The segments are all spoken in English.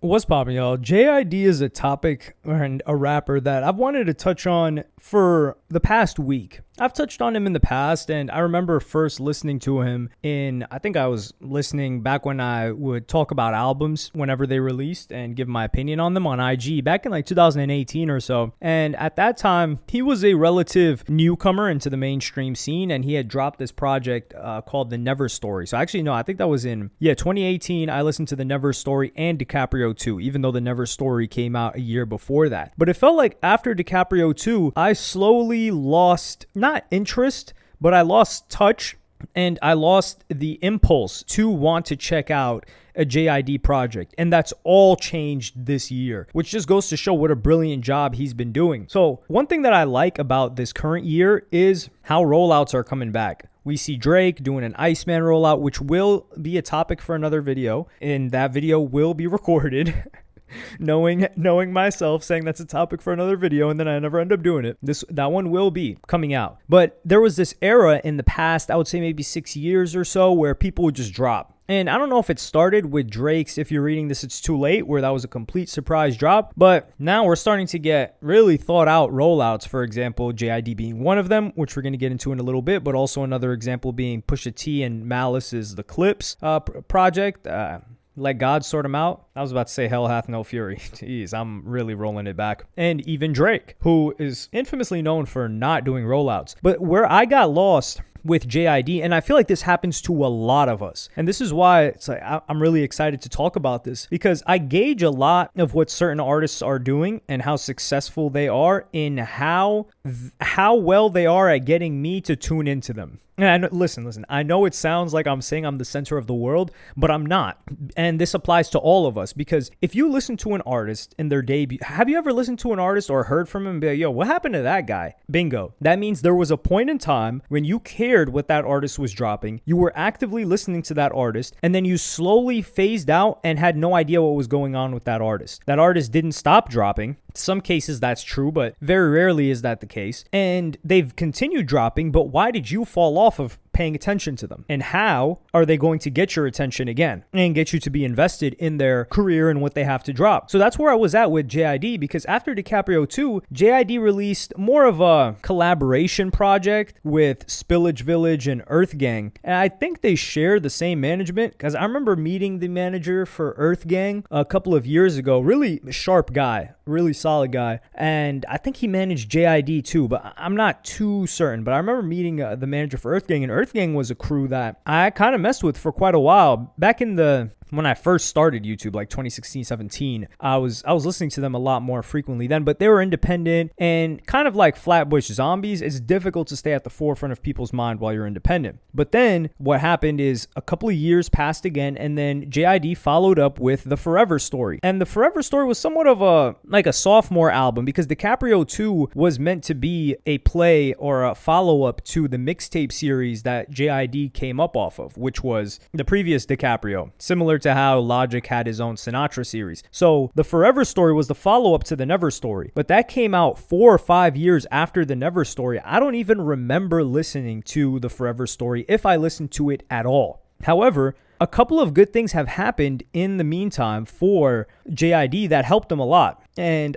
What's poppin', y'all? JID is a topic and a rapper that I've wanted to touch on for the past week. I've touched on him in the past, and I remember first listening to him I think I was listening back when I would talk about albums whenever they released and give my opinion on them on IG back in like 2018 or so. And at that time, he was a relative newcomer into the mainstream scene, and he had dropped this project called The Never Story. So actually, no, I think that was in 2018. I listened to The Never Story and DiCaprio 2, even though The Never Story came out a year before that. But it felt like after DiCaprio 2, I slowly lost, not interest, but I lost touch and I lost the impulse to want to check out a JID project. And that's all changed this year, which just goes to show what a brilliant job he's been doing. So one thing that I like about this current year is how rollouts are coming back. We see Drake doing an Iceman rollout, which will be a topic for another video, and that video will be recorded. knowing myself, saying that's a topic for another video, and then I never end up doing it. That one will be coming out. But there was this era in the past, I would say maybe 6 years or so, where people would just drop. And I don't know if it started with Drake's If You're Reading This, It's Too Late, where that was a complete surprise drop. But now we're starting to get really thought out rollouts. For example, JID being one of them, which we're going to get into in a little bit. But also another example being Pusha T and Malice's The Clips project. Let God Sort Him Out. I was about to say Hell Hath No Fury. Jeez, I'm really rolling it back. And even Drake, who is infamously known for not doing rollouts. But where I got lost with JID, and I feel like this happens to a lot of us, and this is why it's like I'm really excited to talk about this, because I gauge a lot of what certain artists are doing and how successful they are in how well they are at getting me to tune into them. And I know, listen, I know it sounds like I'm saying I'm the center of the world, but I'm not. And this applies to all of us, because if you listen to an artist in their debut, have you ever listened to an artist or heard from him and be like, yo, what happened to that guy? Bingo. That means there was a point in time when you cared what that artist was dropping. You were actively listening to that artist, and then you slowly phased out and had no idea what was going on with that artist. That artist didn't stop dropping. Some cases that's true, but very rarely is that the case. And they've continued dropping, but why did you fall off of paying attention to them? And how are they going to get your attention again and get you to be invested in their career and what they have to drop? So that's where I was at with JID, because after DiCaprio 2, JID released more of a collaboration project with Spillage Village and Earth Gang. And I think they share the same management, because I remember meeting the manager for Earth Gang a couple of years ago. Really sharp guy, really solid guy. And I think he managed JID too, but I'm not too certain. But I remember meeting the manager for Earth Gang, and Earth Gang was a crew that I kind of messed with for quite a while. Back in when I first started YouTube, like 2016, 17, I was listening to them a lot more frequently then, but they were independent and kind of like Flatbush Zombies. It's difficult to stay at the forefront of people's mind while you're independent. But then what happened is a couple of years passed again, and then JID followed up with The Forever Story. And The Forever Story was somewhat of a sophomore album, because DiCaprio 2 was meant to be a play or a follow-up to the mixtape series that JID came up off of, which was the previous DiCaprio, similar to how Logic had his own Sinatra series. So The Forever Story was the follow-up to The Never Story, but that came out 4 or 5 years after The Never Story. I don't even remember listening to The Forever Story, if I listened to it at all. However, a couple of good things have happened in the meantime for JID that helped him a lot. And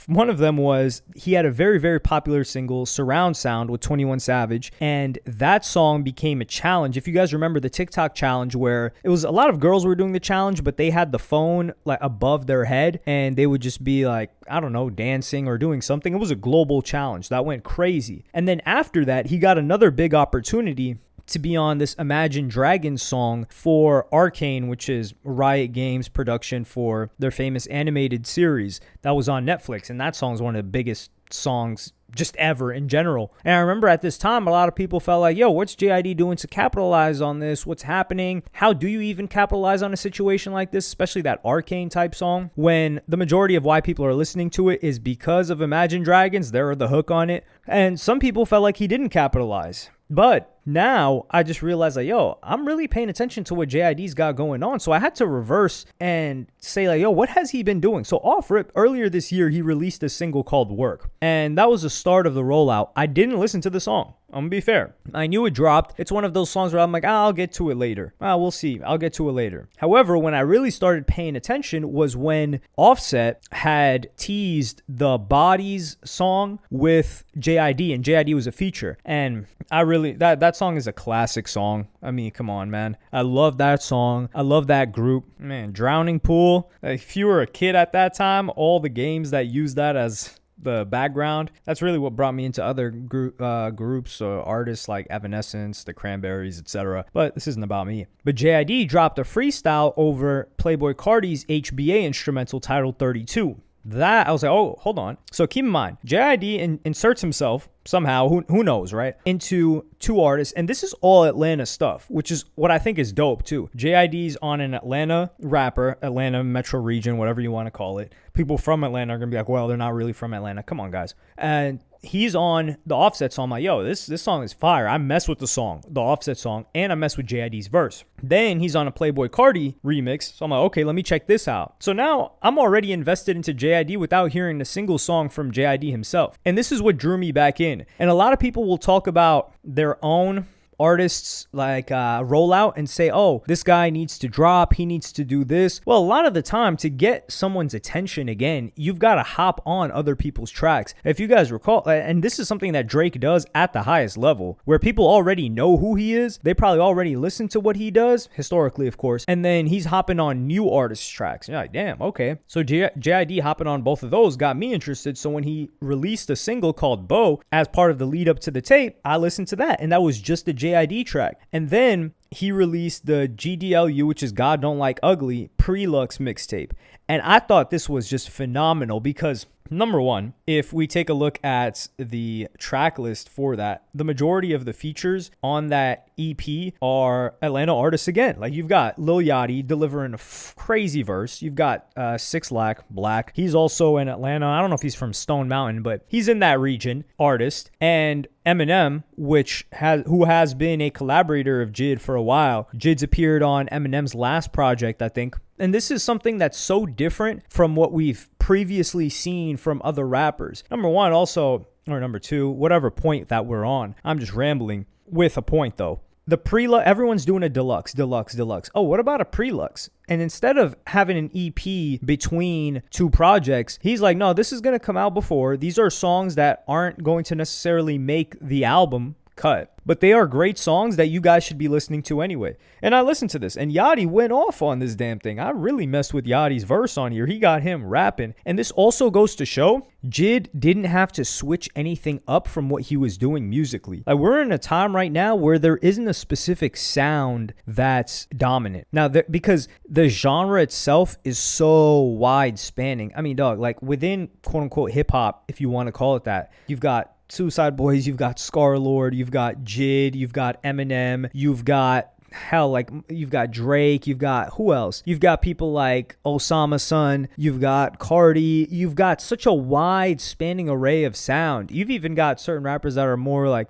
one of them was he had a very, very popular single, Surround Sound, with 21 Savage, and that song became a challenge. If you guys remember the TikTok challenge, where it was a lot of girls were doing the challenge, but they had the phone like above their head, and they would just be like, I don't know, dancing or doing something. It was a global challenge that went crazy. And then after that, he got another big opportunity to be on this Imagine Dragons song for Arcane, which is Riot Games production for their famous animated series that was on Netflix. And that song is one of the biggest songs just ever in general. And I remember at this time, a lot of people felt like, yo, what's JID doing to capitalize on this? What's happening? How do you even capitalize on a situation like this, especially that Arcane type song, when the majority of why people are listening to it is because of Imagine Dragons? They're the hook on it. And some people felt like he didn't capitalize. But now I just realized like, yo, I'm really paying attention to what JID's got going on. So I had to reverse and say like, yo, what has he been doing? So off rip, earlier this year, he released a single called Work. And that was the start of the rollout. I didn't listen to the song. I'm gonna be fair. I knew it dropped. It's one of those songs where I'm like, I'll get to it later. We'll see. I'll get to it later. However, when I really started paying attention was when Offset had teased the Bodies song with JID, and JID was a feature. And I really, that song is a classic song. I mean, come on, man. I love that song. I love that group. Man, Drowning Pool. If you were a kid at that time, all the games that used that as the background, that's really what brought me into other groups or artists like Evanescence, the Cranberries, etc. But this isn't about me. But JID dropped a freestyle over Playboi Carti's HBA instrumental titled 32. That I was like, oh, hold on. So keep in mind, JID inserts himself somehow, who knows, right, into two artists. And this is all Atlanta stuff, which is what I think is dope too. JID's on an Atlanta rapper, Atlanta metro region, whatever you want to call it. People from Atlanta are going to be like, well, they're not really from Atlanta. Come on, guys. And he's on the Offset song. I'm like, yo, this song is fire. I mess with the song, the Offset song, and I mess with JID's verse. Then he's on a Playboi Carti remix. So I'm like, okay, let me check this out. So now I'm already invested into JID without hearing a single song from JID himself. And this is what drew me back in. And a lot of people will talk about their own artists like roll out and say, oh, this guy needs to drop, he needs to do this. Well, a lot of the time, to get someone's attention again, you've got to hop on other people's tracks. If you guys recall, and this is something that Drake does at the highest level, where people already know who he is, they probably already listen to what he does, historically of course, and then he's hopping on new artists' tracks. You're like, damn, okay. So JID hopping on both of those got me interested. So when he released a single called Bo as part of the lead up to the tape, I listened to that, and that was just the JID track. And then he released the GDLU, which is God Don't Like Ugly, prelux mixtape. And I thought this was just phenomenal because, number one, if we take a look at the track list for that, the majority of the features on that EP are Atlanta artists again. Like, you've got Lil Yachty delivering a crazy verse. You've got 6 Black. He's also in Atlanta. I don't know if he's from Stone Mountain, but he's in that region, artist. And Eminem, who has been a collaborator of Jid for a while. Jid's appeared on Eminem's last project, I think. And this is something that's so different from what we've previously seen from other rappers. Number one, also, or number two, whatever point that we're on. I'm just rambling with a point though. The prelux, everyone's doing a deluxe. Oh, what about a prelux? And instead of having an EP between two projects, he's like, no, this is going to come out before. These are songs that aren't going to necessarily make the album cut, but they are great songs that you guys should be listening to anyway. And I listened to this, and Yachty went off on this damn thing. I really messed with Yachty's verse on here. He got him rapping. And this also goes to show Jid didn't have to switch anything up from what he was doing musically. Like, we're in a time right now where there isn't a specific sound that's dominant. Now, because the genre itself is so wide spanning. I mean, dog, like within quote unquote hip hop, if you want to call it that, you've got Suicide Boys, you've got Scarlord, you've got Jid, you've got Eminem, you've got you've got Drake, you've got who else? You've got people like Osama Sun, you've got Cardi, you've got such a wide spanning array of sound. You've even got certain rappers that are more like,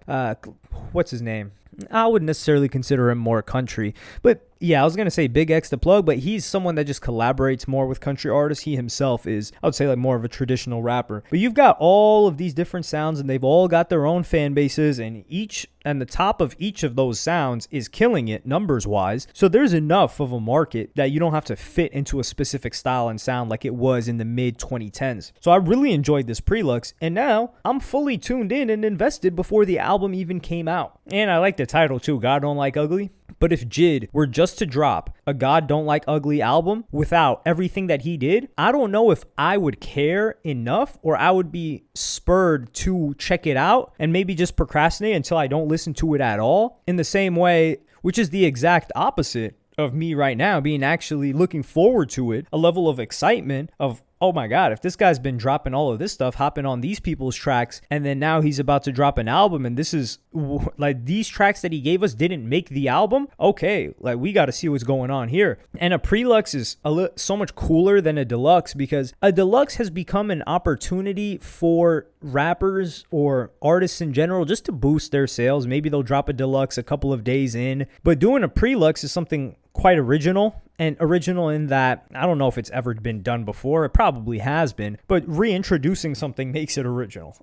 what's his name? I wouldn't necessarily consider him more country, but yeah, I was going to say Big X the Plug, but he's someone that just collaborates more with country artists. He himself is, I would say, like more of a traditional rapper. But you've got all of these different sounds, and they've all got their own fan bases, and the top of each of those sounds is killing it numbers-wise. So there's enough of a market that you don't have to fit into a specific style and sound like it was in the mid-2010s. So I really enjoyed this prelux, and now I'm fully tuned in and invested before the album even came out. And I like the title too, God Don't Like Ugly. But if Jid were just to drop a God Don't Like Ugly album without everything that he did, I don't know if I would care enough or I would be spurred to check it out and maybe just procrastinate until I don't listen to it at all. In the same way, which is the exact opposite of me right now, being actually looking forward to it, a level of excitement of, oh my God, if this guy's been dropping all of this stuff, hopping on these people's tracks, and then now he's about to drop an album, and this is like these tracks that he gave us didn't make the album. Okay, like we got to see what's going on here. And a prelux is so much cooler than a deluxe because a deluxe has become an opportunity for rappers or artists in general, just to boost their sales, maybe they'll drop a deluxe a couple of days in. But doing a prelux is something quite original, and original in that I don't know if it's ever been done before. It probably has been, but reintroducing something makes it original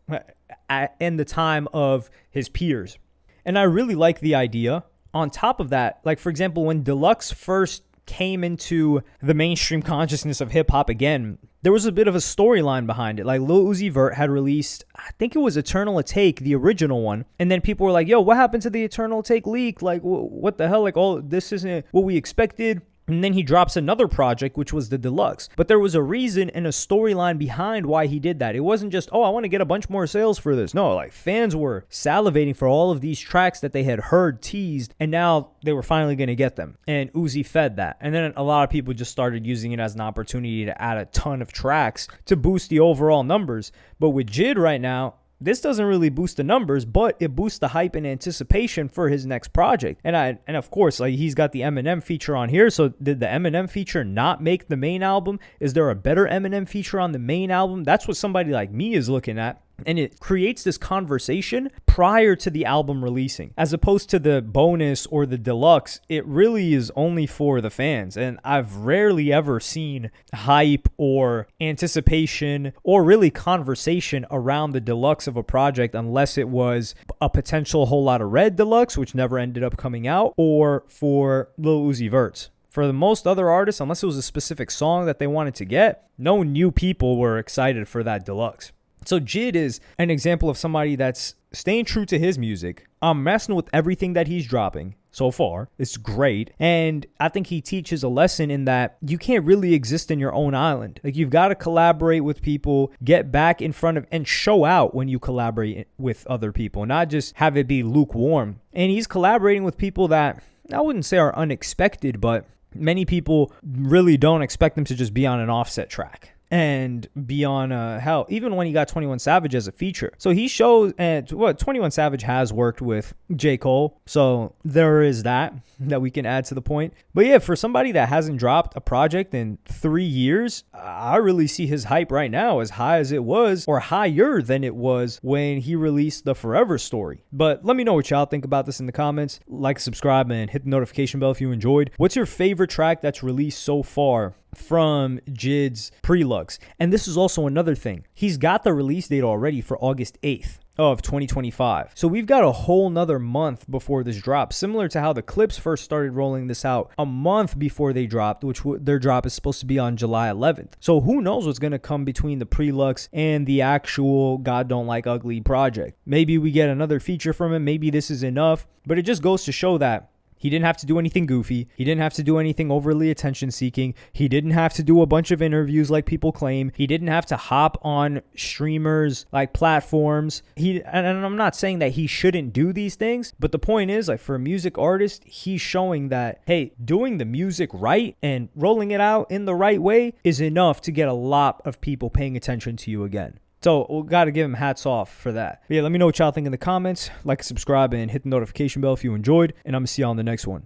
in the time of his peers. And I really like the idea. On top of that, like for example, when deluxe first came into the mainstream consciousness of hip hop again, there was a bit of a storyline behind it. Like Lil Uzi Vert had released, I think it was Eternal Take, the original one. And then people were like, yo, what happened to the Eternal Take leak? Like, what the hell? Like, oh, this isn't what we expected. And then he drops another project, which was the deluxe. But there was a reason and a storyline behind why he did that. It wasn't just, oh, I want to get a bunch more sales for this. No, like fans were salivating for all of these tracks that they had heard teased, and now they were finally going to get them. And Uzi fed that. And then a lot of people just started using it as an opportunity to add a ton of tracks to boost the overall numbers. But with Jid right now, this doesn't really boost the numbers, but it boosts the hype and anticipation for his next project. And of course, like he's got the Eminem feature on here. So did the Eminem feature not make the main album? Is there a better Eminem feature on the main album? That's what somebody like me is looking at. And it creates this conversation prior to the album releasing. As opposed to the bonus or the deluxe, it really is only for the fans. And I've rarely ever seen hype or anticipation or really conversation around the deluxe of a project unless it was a potential Whole Lotta Red deluxe, which never ended up coming out, or for Lil Uzi Vert's. For the most other artists, unless it was a specific song that they wanted to get, no new people were excited for that deluxe. So Jid is an example of somebody that's staying true to his music. I'm messing with everything that he's dropping so far. It's great. And I think he teaches a lesson in that you can't really exist in your own island. Like you've got to collaborate with people, get back in front of and show out when you collaborate with other people, not just have it be lukewarm. And he's collaborating with people that I wouldn't say are unexpected, but many people really don't expect them to just be on an Offset track and be on hell, even when he got 21 Savage as a feature. So he shows, and 21 Savage has worked with J. Cole, so there is that we can add to the point. But yeah, for somebody that hasn't dropped a project in 3 years, I really see his hype right now as high as it was, or higher than it was when he released the Forever Story. But let me know what y'all think about this in the comments. Like, subscribe, and hit the notification bell if you enjoyed. What's your favorite track that's released so far from Jid's prelux? And this is also another thing. He's got the release date already for August 8th of 2025. So we've got a whole nother month before this drops, similar to how the Clips first started rolling this out a month before they dropped, which their drop is supposed to be on July 11th. So who knows what's going to come between the prelux and the actual God Don't Like Ugly project. Maybe we get another feature from him. Maybe this is enough, but it just goes to show that he didn't have to do anything goofy. He didn't have to do anything overly attention-seeking. He didn't have to do a bunch of interviews like people claim. He didn't have to hop on streamers like platforms. And I'm not saying that he shouldn't do these things, but the point is, like for a music artist, he's showing that, hey, doing the music right and rolling it out in the right way is enough to get a lot of people paying attention to you again. So we got to give him hats off for that. But yeah, let me know what y'all think in the comments. Like, subscribe, and hit the notification bell if you enjoyed. And I'm going to see y'all on the next one.